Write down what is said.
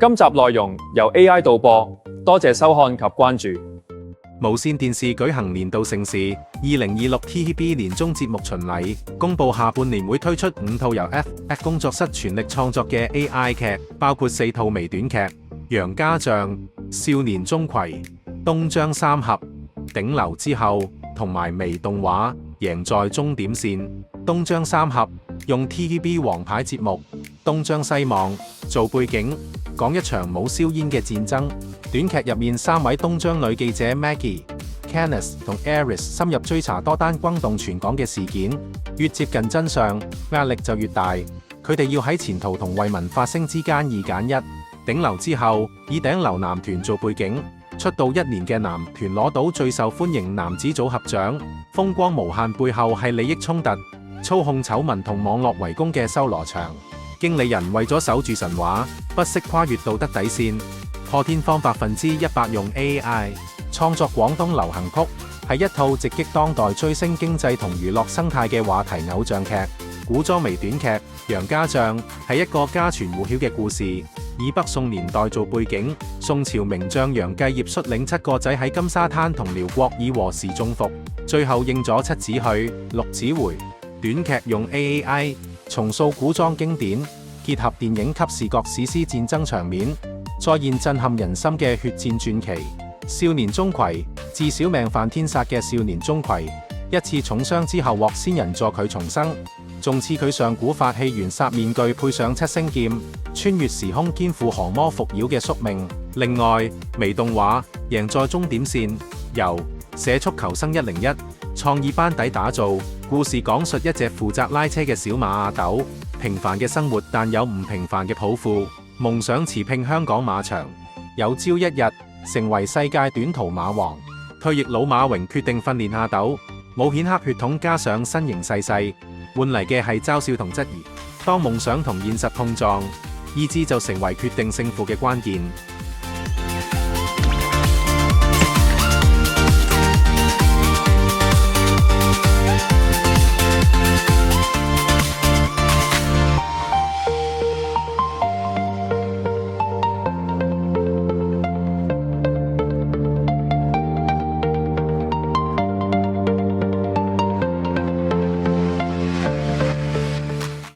今集內容由 AI 導播，多謝收看及關注。無線電視舉行年度盛事2026 TVB 年終節目巡禮，公佈下半年會推出5套由 FF 工作室全力創作嘅 AI 劇，包括4套微短劇《楊家將》、《少年鍾馗》、《東張三俠》、《頂流之後》同埋微動畫《贏在終點線》。東張三俠用 TVB 王牌節目《東張西望》做背景，講一場冇硝煙嘅戰爭。短劇入面3位東張女記者 Maggie、Kenneth 同 Aris 深入追查多單轟動全港嘅事件，越接近真相，壓力就越大。佢哋要喺前途同為民發聲之間2揀1。頂流之後，以頂流男團做背景，出道1年嘅男團攞到最受歡迎男子組合獎，風光無限背後係利益衝突、操控醜聞同網絡圍攻嘅修羅場。經理人為咗守住神話，不惜跨越道德底線，破天荒100%用 AI 創作廣東流行曲，係一套直擊當代追星經濟同娛樂生態嘅話題偶像劇。古裝微短劇《楊家將》係一個家傳戶曉嘅故事，以北宋年代做背景，宋朝名將楊繼業率領7個仔喺金沙灘同遼國以和時中伏，最後應咗七子去，六子回。短劇用 AI 重塑古裝經典，結合電影級視覺史詩戰爭場面，再現震撼人心嘅血戰傳奇。少年鍾馗自小命犯天煞嘅少年鍾馗，一次重傷之後獲仙人助佢重生，仲賜佢上古法器玄煞面具，配上7星劍，穿越時空肩負降魔伏妖嘅宿命。另外，微動畫《贏在終點線》由社畜求生101創意班底打造，故事講述一隻負責拉車嘅小馬阿斗，平凡嘅生活但有唔平凡嘅抱負，夢想馳騁香港馬場，有朝一日成為世界短途馬王。退役老馬榮決定訓練阿斗，冇顯赫血統加上身形細細，換嚟嘅係嘲笑同質疑。當夢想同現實碰撞，意志就成為決定勝負嘅關鍵。